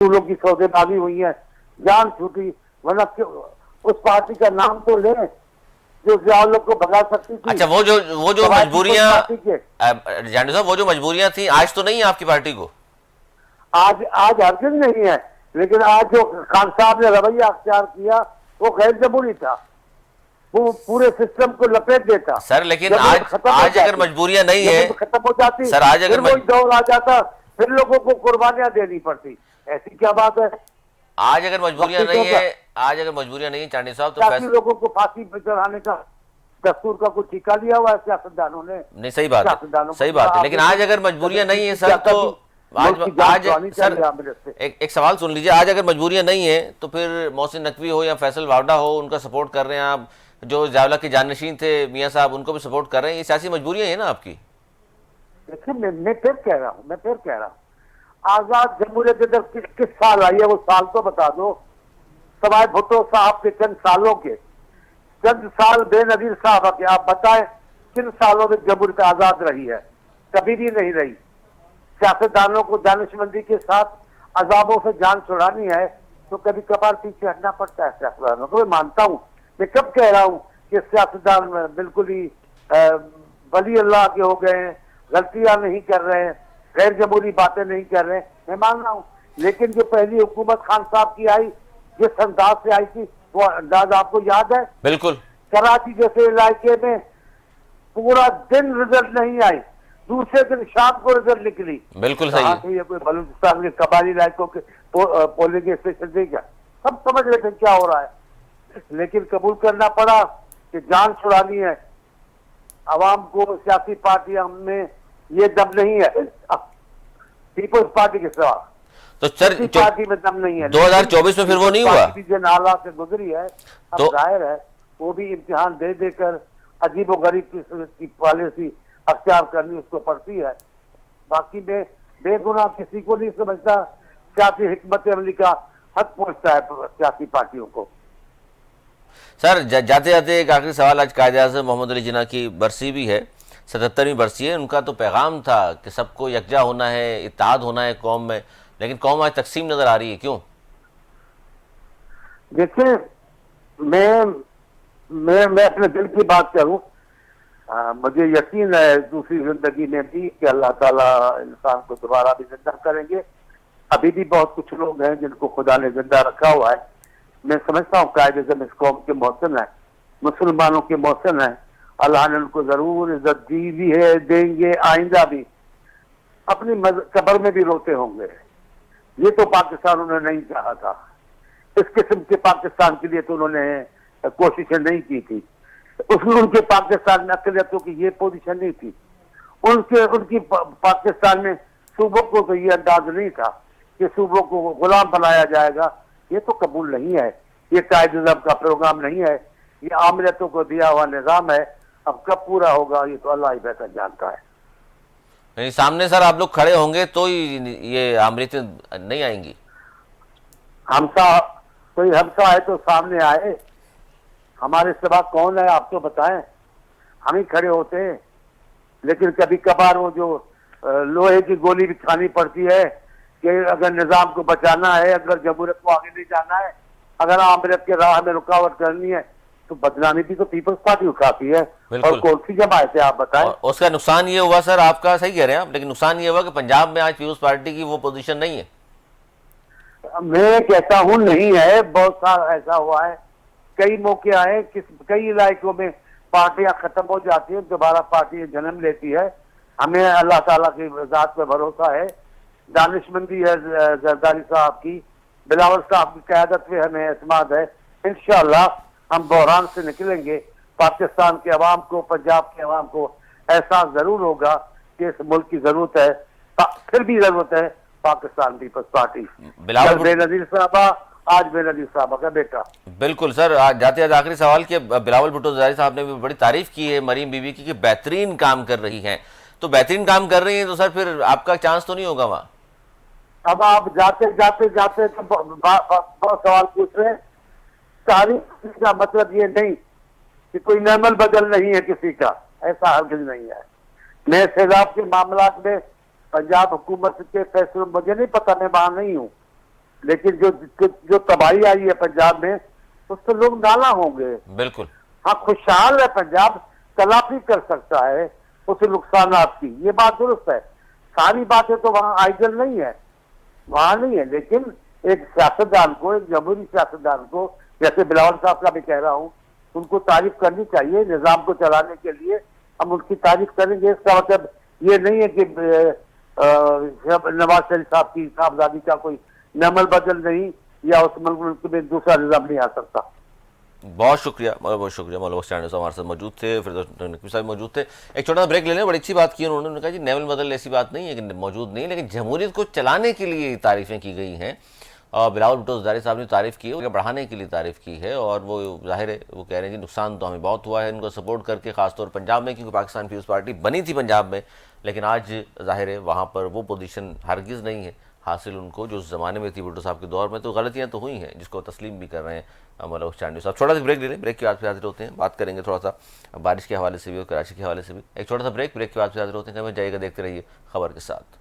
लोग की सौदेबाजी हुई है, जान छूटी, वरना उस पार्टी का नाम तो ले जो जिया लोग को भगा सकती थी। अच्छा, वो जो मजबूरियां, जांडू साहब, वो जो मजबूरियां थी आज तो नहीं है आपकी पार्टी को? आज आज हरगिज नहीं है, लेकिन आज जो खान साहब ने रवैया अख्तियार किया वो गैर जमहूरी था, वो पूरे सिस्टम को लपेट देता। सर लेकिन आज अगर मजबूरियां नहीं है, खत्म हो जाती सर, आज अगर वही दौर आ जाता, फिर लोगों को कुर्बानियां देनी पड़ती। ऐसी क्या बात है? आज अगर मजबूरियां नहीं है चांडी साहब, तो लोगों को फांसी पर चढ़ाने का दस्तूर का कुछ टीका लिया हुआ है सियासतदानों ने? नहीं, सही बात है, लेकिन आज अगर मजबूरियां नहीं है सर, तो आज सर एक सवाल सुन लीजिए, आज अगर मजबूरियां नहीं है तो फिर मोहसिन नकवी हो या फैसल वावडा हो, उनका सपोर्ट कर रहे हैं आप, जो जावला के जाननशीन थे मियां साहब, उनको भी सपोर्ट कर रहे हैं, ये सियासी मजबूरियां है ना आपकी? देखिए, मैं फिर कह रहा हूँ, आजाद जमहूरियत के अंदर किस साल आई है वो साल तो बता दो। सवाए भुट्टो साहब के चंद साल बेनजीर साहब के, आप बताएं किन सालों में जमहूरियत आजाद रही है? कभी भी नहीं रही। सियासतदानों को दानिशमंदी के साथ अजाबों से जान छुड़ानी है तो कभी कभार पीछे हटना पड़ता है सियासतदानों को। मैं मानता हूँ, मैं कब कह रहा हूँ कि सियासतदान बिल्कुल ही वली अल्लाह के हो गए हैं, गलतियां नहीं कर रहे हैं, गैर जमहूरी बातें नहीं कर रहे हैं, मैं मान रहा हूँ। लेकिन जो पहली हुकूमत खान साहब की आई, जिस अंदाज से आई थी, वो अंदाज आपको याद है? बिल्कुल। कराची जैसे इलाके में पूरा दिन रिजल्ट नहीं आई, दूसरे दिन शाम को रिजल्ट निकली। बिल्कुल सही है। ये कोई बलूचिस्तान के कबायली इलाकों के पोलिंग स्टेशन थे क्या? सब समझ रहे थे क्या हो रहा है, लेकिन कबूल करना पड़ा कि जान छुड़ानी है। आवाम को सियासी पार्टियों में ये दम नहीं है, पीपल्स पार्टी के सिवा तो सर पार्टी में दम नहीं है। 2024 में फिर वो नहीं हुआ, जिन हालात से गुजरी है, अब जाहिर है वो भी इम्तिहान दे देकर अजीब और गरीब की पॉलिसी अख्तियार करनी उसको पड़ती है। बाकी में बेगुनाह किसी को नहीं समझता, सियासी हिकमत अमली का हक पहुंचता है सियासी पार्टियों को। सर जाते जाते एक आखिरी सवाल, आज कायदे-ए-आज़म मोहम्मद अली जिन्ना की बरसी भी है, 77वीं बरसी है। उनका तो पैगाम था कि सबको यकजा होना है, इत्तेहाद होना है कौम में, लेकिन कौम आज तकसीम नजर आ रही है, क्यों? देखिए, मैं अपने दिल की बात करूं, मुझे यकीन है दूसरी जिंदगी में भी कि अल्लाह ताला इंसान को दोबारा भी जिंदा करेंगे। अभी भी बहुत कुछ लोग हैं जिनको खुदा ने जिंदा रखा हुआ है। मैं समझता हूँ कायदे-ए-आज़म इस कौम के मोहसिन है, मुसलमानों के मोहसिन है। अल्लाह ने उनको जरूर इज्जत दी भी है, देंगे, आइंदा भी। अपनी कब्र में भी रोते होंगे। ये तो पाकिस्तान उन्होंने नहीं चाहा था, इस किस्म के पाकिस्तान के लिए तो उन्होंने कोशिशें नहीं की थी। उसमें उनके पाकिस्तान में अकलियतों की ये पोजीशन नहीं थी। उनकी पाकिस्तान में सूबों को तो ये अंदाज नहीं था कि सूबों को गुलाम बनाया जाएगा। ये तो कबूल नहीं है, ये कायदे-ए-आज़म का प्रोग्राम नहीं है, ये आमलियतों को दिया हुआ निजाम है। अब कब पूरा होगा ये तो अल्लाह ही बेहतर जानता है। नहीं, सामने सर आप लोग खड़े होंगे तो ये आमलियतें नहीं आएंगी। कोई हमसा है तो सामने आए, हमारे सिवा कौन है आप तो बताएं, हम ही खड़े होते हैं। लेकिन कभी कभार वो जो लोहे की गोली भी खानी पड़ती है कि अगर निजाम को बचाना है, अगर जमहूरियत को आगे ले जाना है, अगर आमलियत के राह में रुकावट करनी है, तो बदनामी भी तो पीपल्स पार्टी उठाती है। और कौन सी जमात है आप बताएं? उसका नुकसान ये हुआ सर, आपका सही कह रहे हैं आप, लेकिन नुकसान ये हुआ कि पंजाब में आज पीपल्स पार्टी की वो पोजीशन नहीं है। मैं कहता हूं नहीं है, बहुत सारा ऐसा हुआ है, कई मौके आए, कई इलाकों में पार्टियां खत्म हो जाती हैं, दोबारा पार्टी जन्म लेती है। हमें अल्लाह ताला की ज़ात पे भरोसा है, दानिशमंदी है जरदारी साहब की, बिलावल साहब की क़यादत में हमें एतमाद है। इंशाअल्लाह हम बहरान से निकलेंगे। पाकिस्तान के अवाम को, पंजाब के अवाम को एहसास जरूर होगा कि इस मुल्क की जरूरत है, फिर भी जरूरत है पाकिस्तान पीपल्स पार्टी। बेनजीर साहबा, आज बेनजीर साहबा का बेटा। बिल्कुल सर, आज जाते आज आखिरी सवाल कि बिलावल भुट्टो ज़रदारी साहब ने भी बड़ी तारीफ की है मरीम बीबी की कि बेहतरीन काम कर रही हैं, तो बेहतरीन काम कर रही हैं तो सर फिर आपका चांस तो नहीं होगा वहाँ? अब आप जाते जाते तो बहुत सवाल पूछ रहे हैं। तारीफ का मतलब ये नहीं कि कोई नैमल बदल नहीं है किसी का, ऐसा हरगिज़ नहीं है। मैं सैलाब के मामला में पंजाब हुकूमत के फैसलों, मुझे नहीं पता, मैं वहां नहीं हूँ, लेकिन जो तबाही आई है पंजाब में, उससे लोग नाला होंगे। बिल्कुल। हाँ, खुशहाल है पंजाब, तलाफी कर सकता है उस नुकसान की, ये बात दुरुस्त है। सारी बातें तो वहाँ आइडियल नहीं है, वहाँ नहीं है, लेकिन एक सियासतदान को, एक जमहूरी सियासतदान को, जैसे बिलावल साहब का भी कह रहा हूँ, उनको तारीफ करनी चाहिए निजाम को चलाने के लिए। हम उनकी तारीफ करेंगे, इसका मतलब ये नहीं है कि नवाज शरीफ साहब की साहबजादी का कोई नमल बदल नहीं, या उस मुल्क में दूसरा निजाम नहीं आ सकता। बहुत शुक्रिया मौलवी स्टैंडर्ड हमारे साथ मौजूद थे, फिर नकवी साहब मौजूद थे। एक छोटा सा ब्रेक ले लें। बड़ी अच्छी बात की उन्होंने कहा जी नेवल बदल ऐसी बात नहीं है कि मौजूद नहीं, लेकिन जमहूरियत को चलाने के लिए तारीफें की गई हैं। और बिलावल भुट्टो ज़रदारी साहब ने तारीफ़ की है, बढ़ाने के लिए तारीफ़ की है, और वो जाहिर है वो कह रहे हैं कि नुकसान तो हमें बहुत हुआ है इनको सपोर्ट करके, खासतौर पंजाब में, क्योंकि पाकिस्तान पीपल्स पार्टी बनी थी पंजाब में, लेकिन आज जाहिर है वहाँ पर वो पोजीशन हरगिज़ नहीं है हासिल उनको जो उस ज़माने में थी भुट्टो साहब के दौर में। तो गलतियाँ तो हुई हैं जिसको तस्लीम भी कर रहे हैं मौलवी स्टैंडर्ड साहब। छोटा सा ब्रेक ले लें, ब्रेक के बाद फिर हाजिर होते हैं, बात करेंगे थोड़ा सा बारिश के हवाले से भी और कराची के हवाले से भी। एक छोटा सा ब्रेक के बाद फिर हाजिर होते हैं, जाइएगा, देखते रहिए खबर के साथ।